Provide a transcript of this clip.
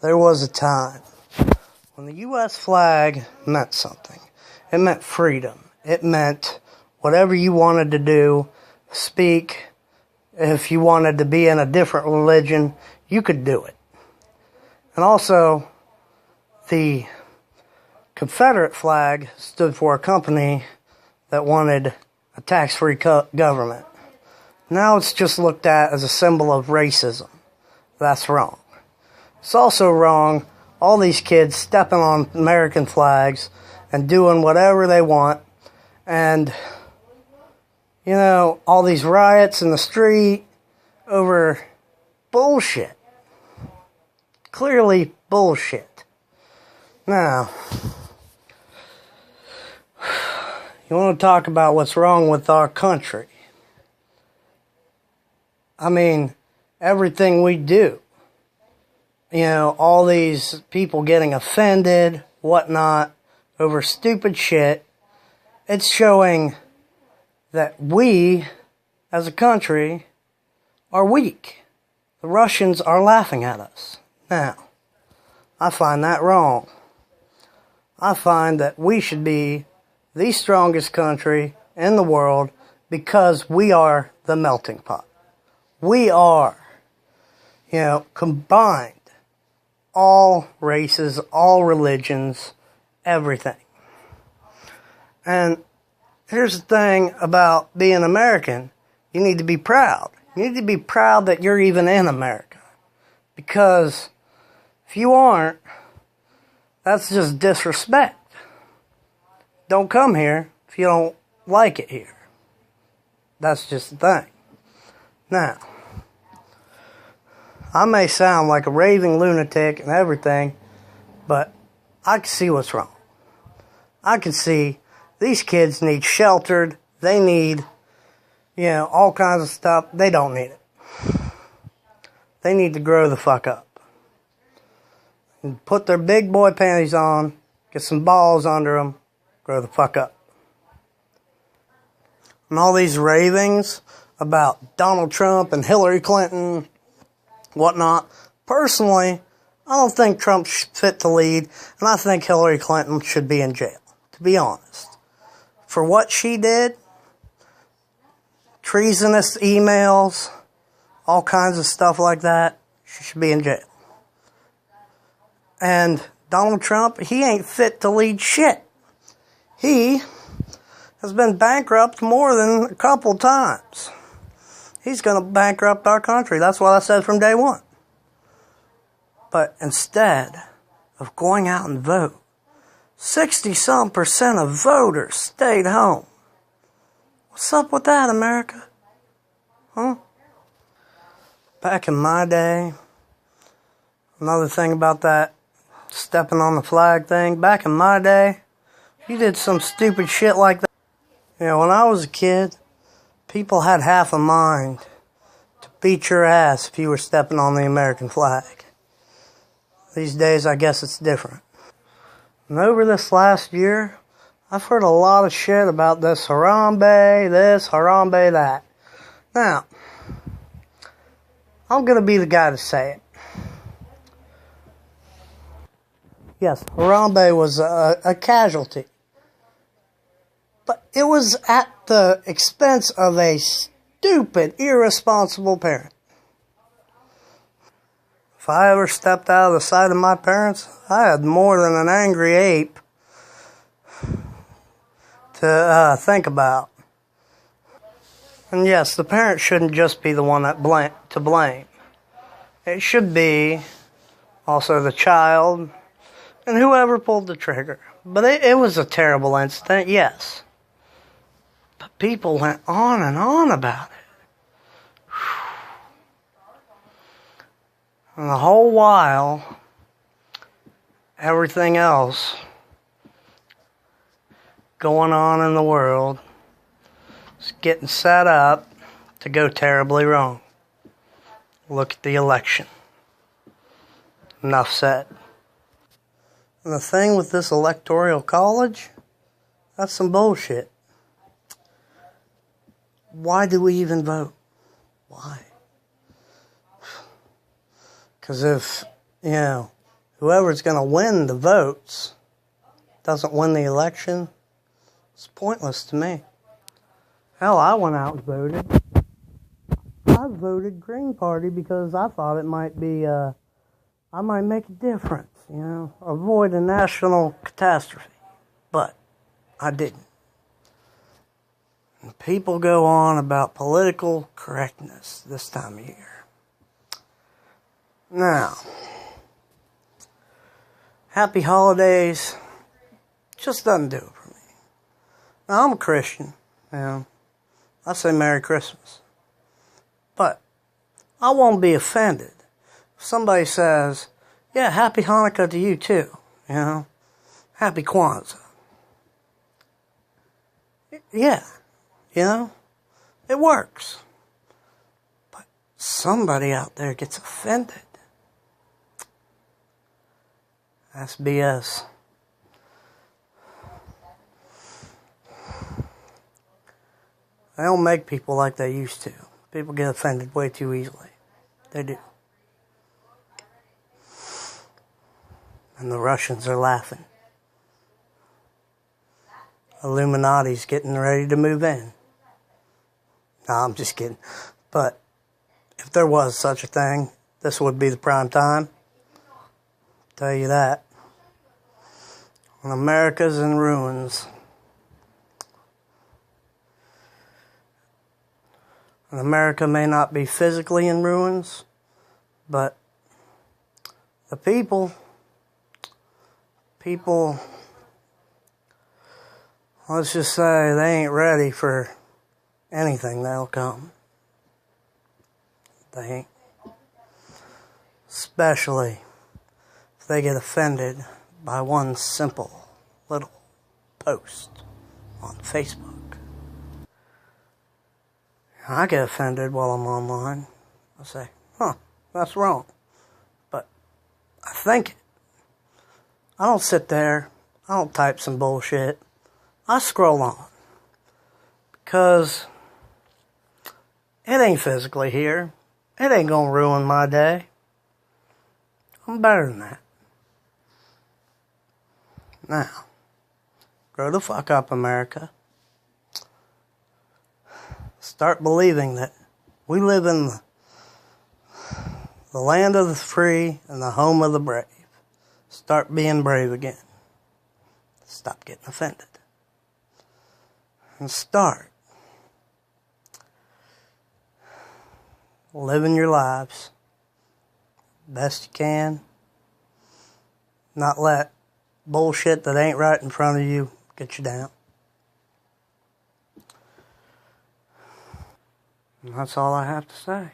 There was a time when the U.S. flag meant something. It meant freedom. It meant whatever you wanted to do, speak. If you wanted to be in a different religion, you could do it. And also, the Confederate flag stood for a company that wanted a tax-free government. Now it's just looked at as a symbol of racism. That's wrong. It's also wrong, all these kids stepping on American flags and doing whatever they want. And, you know, all these riots in the street over bullshit. Clearly bullshit. Now, you want to talk about what's wrong with our country? I mean, everything we do. You know, all these people getting offended, whatnot, over stupid shit. It's showing that we, as a country, are weak. The Russians are laughing at us. Now, I find that wrong. I find that we should be the strongest country in the world because we are the melting pot. We are, combined. All races, all religions, everything. And here's the thing about being American. You need to be proud. You need to be proud that you're even in America. Because if you aren't, that's just disrespect. Don't come here if you don't like it here. That's just the thing. Now, I may sound like a raving lunatic and everything, but I can see what's wrong. I can see these kids need sheltered. They need, all kinds of stuff. They don't need it. They need to grow the fuck up. And put their big boy panties on, get some balls under them, grow the fuck up. And all these ravings about Donald Trump and Hillary Clinton, whatnot. Personally, I don't think Trump's fit to lead, and I think Hillary Clinton should be in jail, to be honest. For what she did, treasonous emails, all kinds of stuff like that, she should be in jail. And Donald Trump, he ain't fit to lead shit. He has been bankrupt more than a couple times. He's going to bankrupt our country. That's what I said from day one. But instead of going out and vote, 60-some% of voters stayed home. What's up with that, America? Huh? Back in my day, another thing about that stepping on the flag thing, back in my day, you did some stupid shit like that. When I was a kid, people had half a mind to beat your ass if you were stepping on the American flag. These days, I guess it's different. And over this last year, I've heard a lot of shit about this Harambe, this, Harambe, that. Now, I'm going to be the guy to say it. Yes, Harambe was a casualty. But it was at the expense of a stupid, irresponsible parent. If I ever stepped out of the sight of my parents, I had more than an angry ape to think about. And yes, the parent shouldn't just be the one to blame. It should be also the child and whoever pulled the trigger. But it was a terrible incident, yes. But people went on and on about it. And the whole while, everything else going on in the world is getting set up to go terribly wrong. Look at the election. Enough said. And the thing with this electoral college, that's some bullshit. Why do we even vote? Why? Because if, whoever's going to win the votes doesn't win the election, it's pointless to me. Hell, I went out and voted. I voted Green Party because I thought it might be, I might make a difference, avoid a national catastrophe. But I didn't. And people go on about political correctness this time of year. Now, happy holidays just doesn't do it for me. Now, I'm a Christian, I say Merry Christmas. But I won't be offended if somebody says, yeah, Happy Hanukkah to you too, Happy Kwanzaa. Yeah, it works. But somebody out there gets offended. That's BS. They don't make people like they used to. People get offended way too easily. They do. And the Russians are laughing. Illuminati's getting ready to move in. No, I'm just kidding. But if there was such a thing, this would be the prime time. I'll tell you that. When America's in ruins. And America may not be physically in ruins, but the people, let's just say they ain't ready for anything that'll come. They ain't. Especially if they get offended by one simple little post on Facebook. I get offended while I'm online. I say, that's wrong. But I think it. I don't sit there. I don't type some bullshit. I scroll on. Because it ain't physically here. It ain't gonna ruin my day. I'm better than that. Now, grow the fuck up, America. Start believing that we live in the land of the free and the home of the brave. Start being brave again. Stop getting offended. And start living your lives best you can. Not let bullshit that ain't right in front of you get you down. And that's all I have to say.